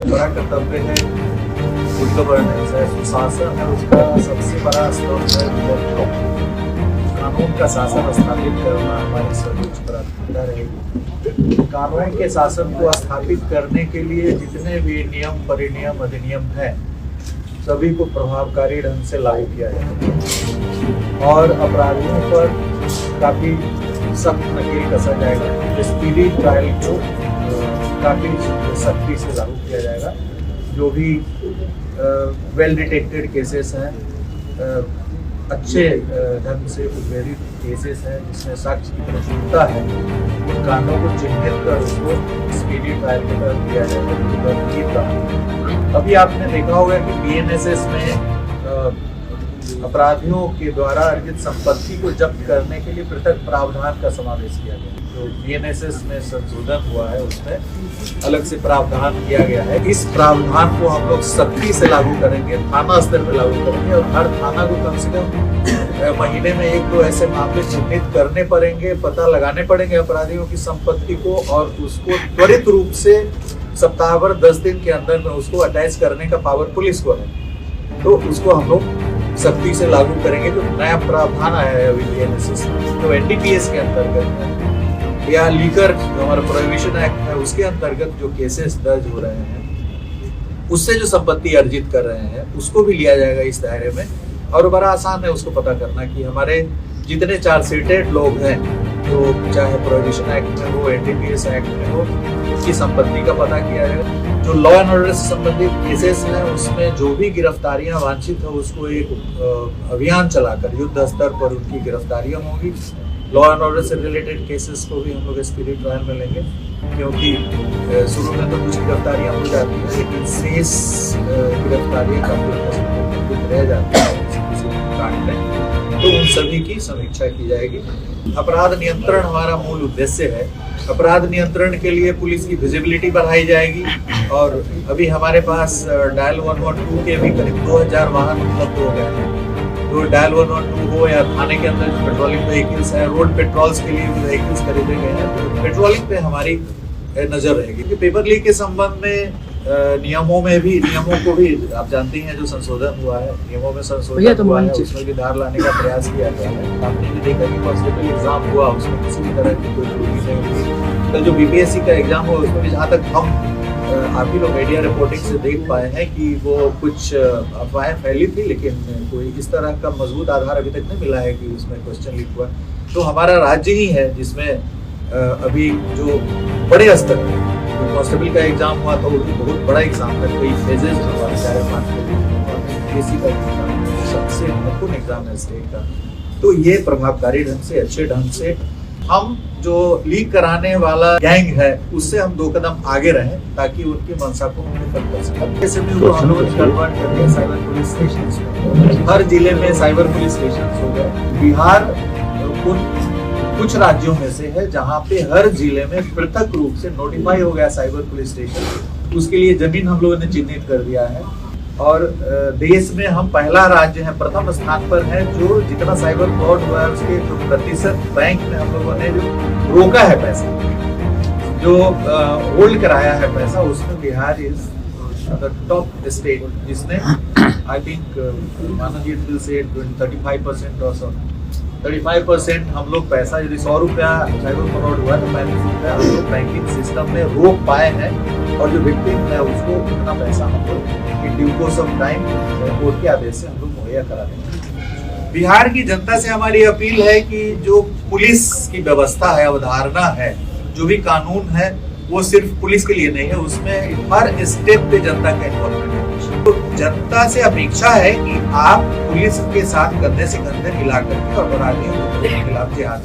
बड़ा कर्तव्य है गुड गवर्नेंस है, सुशासन है, उसका सबसे बड़ा स्तंभ है रूल ऑफ लॉ। कानून का शासन स्थापित करना हमारी सर्वोच्च प्राथमिकता रहेगी। कानून के शासन को स्थापित करने के लिए जितने भी नियम परिनियम अधिनियम है सभी को प्रभावकारी ढंग से लागू किया जाएगा और अपराधियों पर काफी सख्त नकेल कसा जाएगा। स्पीडी ट्रायल को काफी सख्ती से लागू किया जाएगा। जो भी वेल डिटेक्टेड केसेस हैं, अच्छे ढंग से उद्वेलित केसेस हैं जिसमें साक्ष्य की प्रचुरता है, उन कांडों को चिन्हित कर उसको स्पीडी ट्रायल के तहत दिया जाएगा। अभी आपने देखा होगा कि बीएनएसएस में अपराधियों के द्वारा अर्जित संपत्ति को जब्त करने के लिए पृथक प्रावधान का समावेश किया गया। जो बीएनएसएस में संशोधन हुआ है उसमें अलग से प्रावधान किया गया है। इस प्रावधान को हम लोग सख्ती से लागू करेंगे, थाना स्तर पर लागू करेंगे और हर थाना को कम से कम महीने में 1-2 ऐसे मामले चिन्हित करने पड़ेंगे, पता लगाने पड़ेंगे अपराधियों की संपत्ति को और उसको त्वरित रूप से सप्ताह भर 10 दिन के अंदर में उसको अटैच करने का पावर पुलिस को है। तो उसको हम लोग सख्ती से लागू करेंगे। जो नया प्रावधान आया है अभी बीएनएसएस तो एनडीपीएस के अंतर्गत है या लीकर जो हमारा प्रोहिबिशन एक्ट है उसके अंतर्गत जो केसेस दर्ज हो रहे हैं उससे जो संपत्ति अर्जित कर रहे हैं उसको भी लिया जाएगा इस दायरे में। और बड़ा आसान है उसको पता करना कि हमारे जितने चार्जशीटेड लोग हैं, तो चाहे प्रोहिबिशन एक्ट में हो, एनडीपीएस एक्ट में हो, उसकी संपत्ति का पता किया जाएगा। जो लॉ एंड ऑर्डर से संबंधित केसेस हैं उसमें जो भी गिरफ्तारियां वांछित है उसको एक अभियान चलाकर युद्ध स्तर पर उनकी गिरफ्तारियां होंगी। लॉ एंड ऑर्डर से रिलेटेड केसेस को भी हम लोग स्पीडी ट्रायल में लेंगे, क्योंकि शुरू में तो कुछ गिरफ्तारियां हो जाती हैं लेकिन शेष गिरफ्तारियां काफी रह जाती है कांड में, तो उन सभी की समीक्षा की जाएगी। अपराध नियंत्रण हमारा मूल उद्देश्य है। अपराध नियंत्रण के लिए पुलिस की विजिबिलिटी बढ़ाई जाएगी और अभी हमारे पास डायल 112 के भी करीब 2000 वाहन उपलब्ध हो गए हैं। तो डायल 112 हो या थाने के अंदर जो पेट्रोलिंग व्हीकल्स है, रोड पेट्रोल्स के लिए भी व्हीकल्स खरीदे गए हैं, तो पेट्रोलिंग पे हमारी नजर रहेगी। पेपर लीक के संबंध में नियमों को भी आप जानते हैं जो संशोधन हुआ है, नियमों में संशोधन हुआ है, उसमें भी धार लाने का प्रयास किया गया है। आपने भी देखा कि कांस्टेबल एग्जाम हुआ उसमें किसी भी तरह की कोई त्रुटि नहीं हुई। कल जो बीपीएससी का एग्जाम हुआ उसमें भी जहाँ तक हम आप ही लोग मीडिया रिपोर्टिंग से देख पाए हैं कि वो कुछ अफवाहें फैली थी, लेकिन कोई इस तरह का मजबूत आधार अभी तक नहीं मिला है कि उसमें क्वेश्चन लीक हुआ। तो हमारा राज्य ही है जिसमें अभी जो बड़े स्तर पर कांस्टेबल का एग्जाम हुआ तो बहुत बड़ा एग्जाम था, कई फेजेस में हुआ, 4-5 बीपीएससी का एग्जाम सबसे महत्वपूर्ण एग्जाम है स्टेट का। तो ये प्रभावकारी ढंग से, अच्छे ढंग से हम जो लीक कराने वाला गैंग है उससे हम 2 कदम आगे रहें ताकि उनकी मंशा को विफल कर सकें। जैसे भी वो हम लोग कन्वर्ट कर दिया साइबर पुलिस स्टेशन, हर जिले में साइबर पुलिस स्टेशन हो गए। बिहार कुछ राज्यों में से है जहां पे हर जिले में पृथक रूप से नोटिफाई हो गया साइबर पुलिस स्टेशन। उसके लिए जमीन हम लोगों ने चिन्हित कर दिया है और देश में हम पहला राज्य है, प्रथम स्थान पर है जो जितना साइबर फ्रॉड हुआ है उसके जो प्रतिशत बैंक में हम लोगों ने जो रोका है पैसा, जो होल्ड कराया है पैसा, उसमें Bihar is the top state जिसने आई थिंक मानो इट विल से 35% और so 35% हम लोग पैसा, यदि 100 रुपया साइबर फ्रॉड हुआ तो 35 रुपया हम लोग बैंकिंग सिस्टम में रोक पाए हैं और जो विक्टिम है उसको उतना पैसा हम लोग in due course of time court के आदेश से हम लोग मुहैया करा देंगे। बिहार की जनता से हमारी अपील है कि जो पुलिस की व्यवस्था है, अवधारणा है, जो भी कानून है वो सिर्फ पुलिस के लिए नहीं है, उसमें हर स्टेप पे जनता का इन्वॉल्वमेंट है। तो जनता से अपेक्षा है कि आप पुलिस के साथ कंधे से कंधे मिला करके अपराधियों के खिलाफ जिहाद